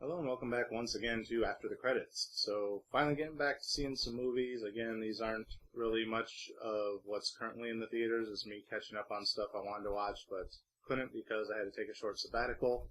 Hello and welcome back once again to After the Credits. So finally getting back to seeing some movies. Again, these aren't really much of what's currently in the theaters. It's me catching up on stuff I wanted to watch but couldn't because I had to take a short sabbatical.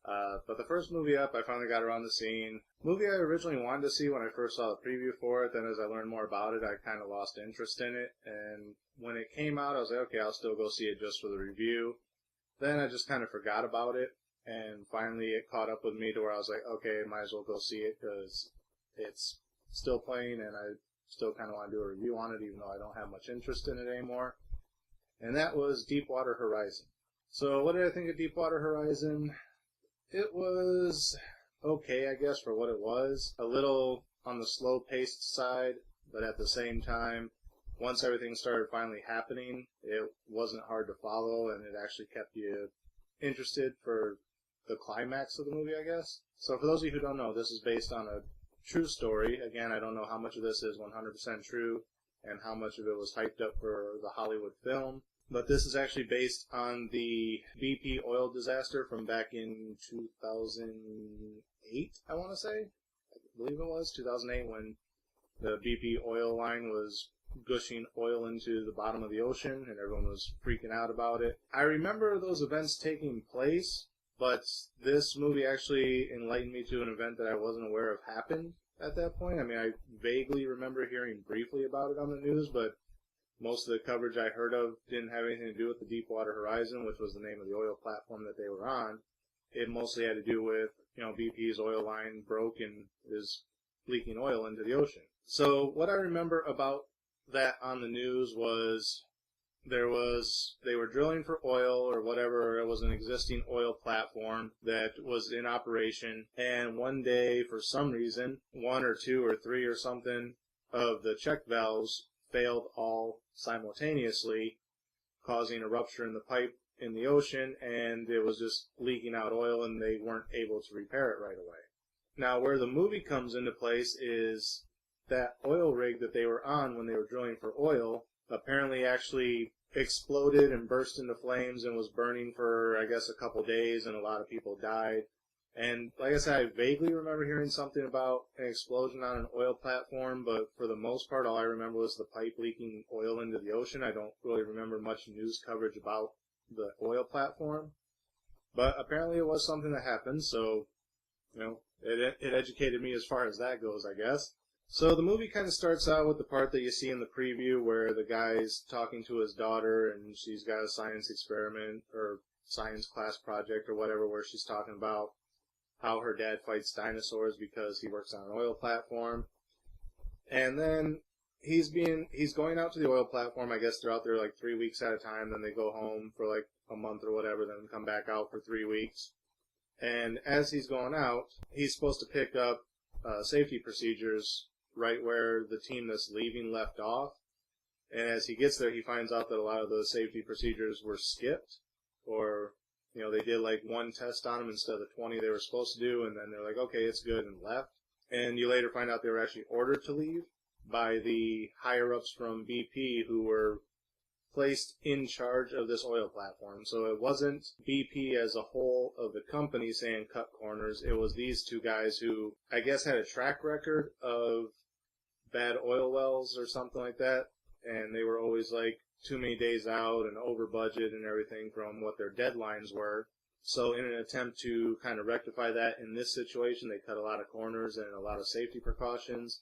But the first movie up, I finally got around to seeing. Movie I originally wanted to see when I first saw the preview for it. Then as I learned more about it, I kind of lost interest in it. And when it came out, I was like, okay, I'll still go see it just for the review. Then I just kind of forgot about it. And finally it caught up with me to where I was like, okay, might as well go see it because it's still playing and I still kind of want to do a review on it even though I don't have much interest in it anymore. And that was DeepWater Horizon. So what did I think of DeepWater Horizon? It was okay, I guess, for what it was. A little on the slow-paced side, but at the same time, once everything started finally happening, it wasn't hard to follow and it actually kept you interested for the climax of the movie, I guess. So for those of you who don't know, this is based on a true story. Again, I don't know how much of this is 100% true and how much of it was hyped up for the Hollywood film. But this is actually based on the BP oil disaster from back in 2008, I want to say. I believe it was 2008 when the BP oil line was gushing oil into the bottom of the ocean and everyone was freaking out about it. I remember those events taking place, but this movie actually enlightened me to an event that I wasn't aware of happened at that point. I mean, I vaguely remember hearing briefly about it on the news, but most of the coverage I heard of didn't have anything to do with the DeepWater Horizon, which was the name of the oil platform that they were on. It mostly had to do with, BP's oil line broke and is leaking oil into the ocean. So what I remember about that on the news was they were drilling for oil or whatever. It was an existing oil platform that was in operation, and one day for some reason 1 or 2 or 3 or something of the check valves failed all simultaneously, causing a rupture in the pipe in the ocean, and it was just leaking out oil and they weren't able to repair it right away. Now where the movie comes into place is that oil rig that they were on when they were drilling for oil apparently actually exploded and burst into flames and was burning for, I guess, a couple days, and a lot of people died. And like I said, I vaguely remember hearing something about an explosion on an oil platform, but for the most part, all I remember was the pipe leaking oil into the ocean. I don't really remember much news coverage about the oil platform. But apparently it was something that happened, so, it educated me as far as that goes, I guess. So the movie kind of starts out with the part that you see in the preview where the guy's talking to his daughter and she's got a science experiment or science class project or whatever where she's talking about how her dad fights dinosaurs because he works on an oil platform. And then he's going out to the oil platform. I guess they're out there like 3 weeks at a time. Then they go home for like a month or whatever, then come back out for 3 weeks. And as he's going out, he's supposed to pick up safety procedures right where the team that's leaving left off. And as he gets there, he finds out that a lot of those safety procedures were skipped, or they did like 1 test on them instead of the 20 they were supposed to do, and then they're like, okay, it's good, and left. And you later find out they were actually ordered to leave by the higher-ups from BP who were placed in charge of this oil platform. So it wasn't BP as a whole of the company saying cut corners. It was these 2 guys who, I guess, had a track record of bad oil wells or something like that, and they were always like too many days out and over budget and everything from what their deadlines were. So in an attempt to kind of rectify that in this situation, they cut a lot of corners and a lot of safety precautions.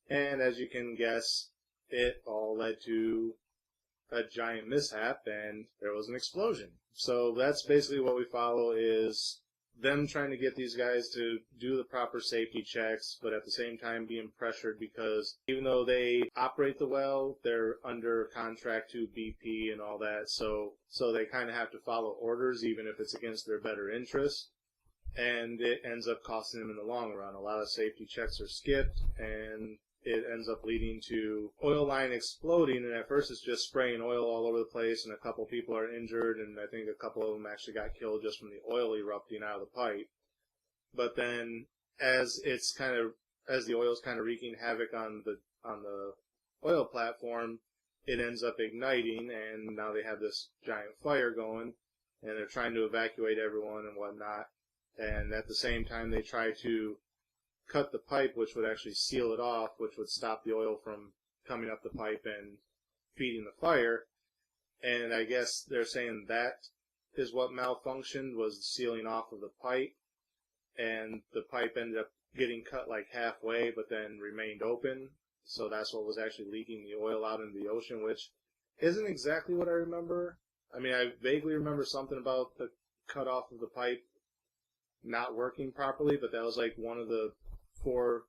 And as you can guess, it all led to a giant mishap and there was an explosion. So that's basically what we follow, is them trying to get these guys to do the proper safety checks, but at the same time being pressured because even though they operate the well, they're under contract to BP and all that, so they kind of have to follow orders even if it's against their better interest, and it ends up costing them in the long run. A lot of safety checks are skipped, and it ends up leading to oil line exploding, and at first it's just spraying oil all over the place, and a couple people are injured, and I think a couple of them actually got killed just from the oil erupting out of the pipe. But then, as the oil's kind of wreaking havoc on the oil platform, it ends up igniting, and now they have this giant fire going, and they're trying to evacuate everyone and whatnot. and at the same time they try to cut the pipe, which would actually seal it off, which would stop the oil from coming up the pipe and feeding the fire. And I guess they're saying that is what malfunctioned, was the sealing off of the pipe, and the pipe ended up getting cut like halfway but then remained open, so that's what was actually leaking the oil out into the ocean, which isn't exactly what I remember. I mean, I vaguely remember something about the cut off of the pipe not working properly, but that was like one of the 4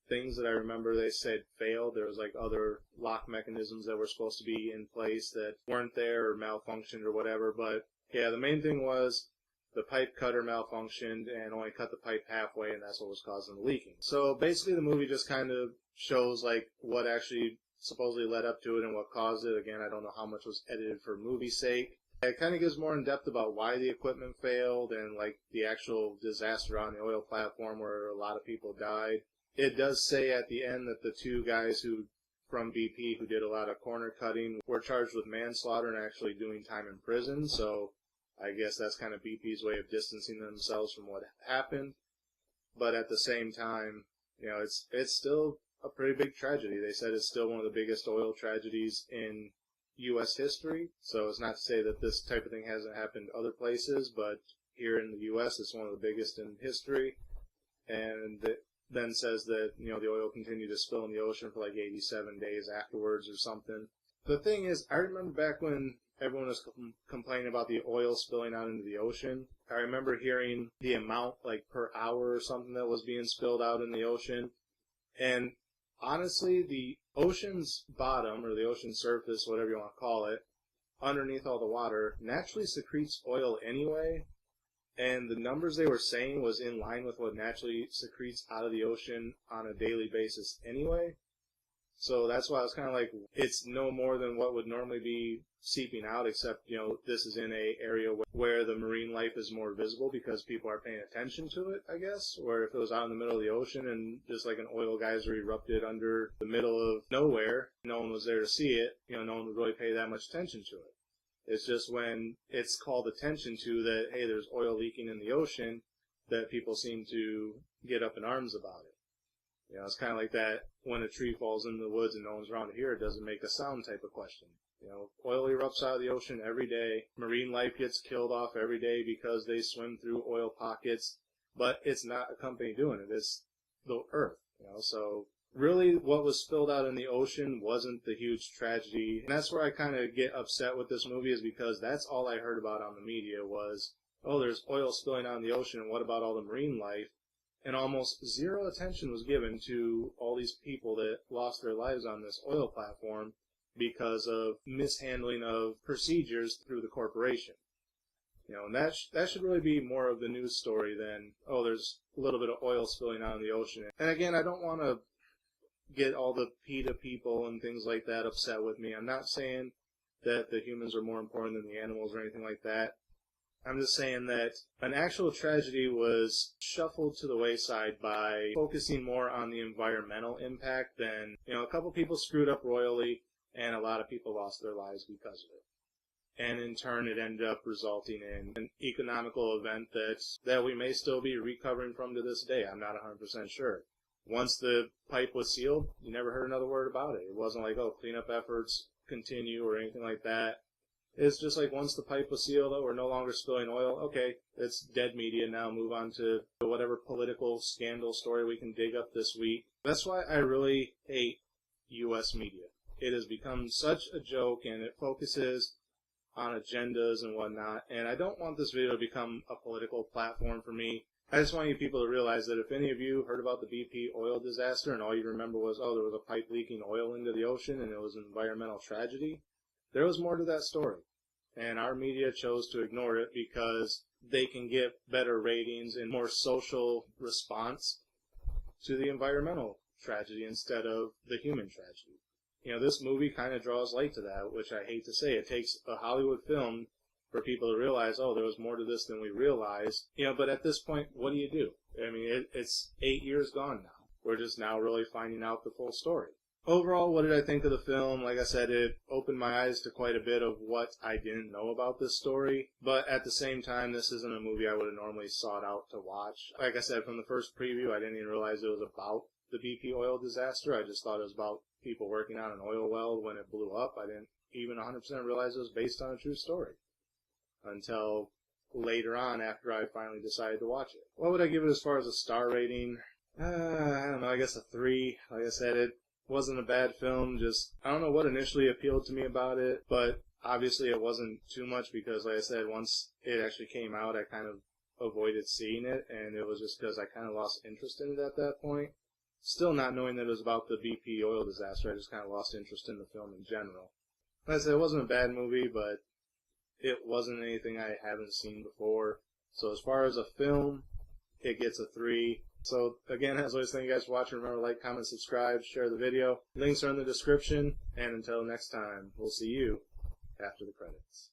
things that I remember they said failed. There was like other lock mechanisms that were supposed to be in place that weren't there or malfunctioned or whatever, but yeah, the main thing was the pipe cutter malfunctioned and only cut the pipe halfway, and that's what was causing the leaking. So basically the movie just kind of shows like what actually supposedly led up to it and what caused it. Again, I don't know how much was edited for movie's sake. It kind of gives more in depth about why the equipment failed and like the actual disaster on the oil platform where a lot of people died. It does say at the end that the 2 guys from BP who did a lot of corner cutting were charged with manslaughter and actually doing time in prison, so I guess that's kind of BP's way of distancing themselves from what happened. But at the same time, you know, it's still a pretty big tragedy. They said it's still one of the biggest oil tragedies in U.S. history. So it's not to say that this type of thing hasn't happened other places, but here in the U.S. it's one of the biggest in history. And it then says that, you know, the oil continued to spill in the ocean for like 87 days afterwards or something. The thing is, I remember back when everyone was complaining about the oil spilling out into the ocean. I remember hearing the amount, like per hour or something, that was being spilled out in the ocean. And honestly, the ocean's bottom, or the ocean surface, whatever you want to call it, underneath all the water, naturally secretes oil anyway. And the numbers they were saying was in line with what naturally secretes out of the ocean on a daily basis anyway. So that's why I was kind of like, it's no more than what would normally be seeping out, except, you know, this is in a area where the marine life is more visible because people are paying attention to it, I guess. Where if it was out in the middle of the ocean and just like an oil geyser erupted under the middle of nowhere, no one was there to see it, you know, no one would really pay that much attention to it. It's just when it's called attention to that, hey, there's oil leaking in the ocean, that people seem to get up in arms about it. You know, it's kind of like that when a tree falls in the woods and no one's around to hear it, doesn't make a sound type of question. You know, oil erupts out of the ocean every day. Marine life gets killed off every day because they swim through oil pockets. But it's not a company doing it. It's the Earth. You know, so really what was spilled out in the ocean wasn't the huge tragedy. And that's where I kind of get upset with this movie, is because that's all I heard about on the media was, oh, there's oil spilling out in the ocean, and what about all the marine life? And almost zero attention was given to all these people that lost their lives on this oil platform because of mishandling of procedures through the corporation. You know, and that should really be more of the news story than, oh, there's a little bit of oil spilling out in the ocean. And again, I don't want to get all the PETA people and things like that upset with me. I'm not saying that the humans are more important than the animals or anything like that. I'm just saying that an actual tragedy was shuffled to the wayside by focusing more on the environmental impact than, you know, a couple people screwed up royally and a lot of people lost their lives because of it. And in turn, it ended up resulting in an economical event that we may still be recovering from to this day. I'm not 100% sure. Once the pipe was sealed, you never heard another word about it. It wasn't like, oh, cleanup efforts continue or anything like that. It's just like once the pipe was sealed, oh, we're no longer spilling oil. Okay, it's dead media now. Move on to whatever political scandal story we can dig up this week. That's why I really hate U.S. media. It has become such a joke, and it focuses on agendas and whatnot. And I don't want this video to become a political platform for me. I just want you people to realize that if any of you heard about the BP oil disaster and all you remember was, oh, there was a pipe leaking oil into the ocean and it was an environmental tragedy, there was more to that story. And our media chose to ignore it because they can get better ratings and more social response to the environmental tragedy instead of the human tragedy. You know, this movie kind of draws light to that, which I hate to say. It takes a Hollywood film for people to realize, oh, there was more to this than we realized. You know, but at this point, what do? I mean, it's 8 years gone now. We're just now really finding out the full story. Overall, what did I think of the film? Like I said, it opened my eyes to quite a bit of what I didn't know about this story. But at the same time, this isn't a movie I would have normally sought out to watch. Like I said, from the first preview, I didn't even realize it was about the BP oil disaster. I just thought it was about people working on an oil well when it blew up. I didn't even 100% realize it was based on a true story until later on after I finally decided to watch it. What would I give it as far as a star rating? I don't know, I guess a 3. Like I said, it wasn't a bad film, just, I don't know what initially appealed to me about it, but obviously it wasn't too much because, like I said, once it actually came out, I kind of avoided seeing it, and it was just because I kind of lost interest in it at that point. Still not knowing that it was about the BP oil disaster, I just kind of lost interest in the film in general. Like I said, it wasn't a bad movie, but it wasn't anything I haven't seen before. So as far as a film, it gets a 3. So, again, as always, thank you guys for watching. Remember to like, comment, subscribe, share the video. Links are in the description. And until next time, we'll see you after the credits.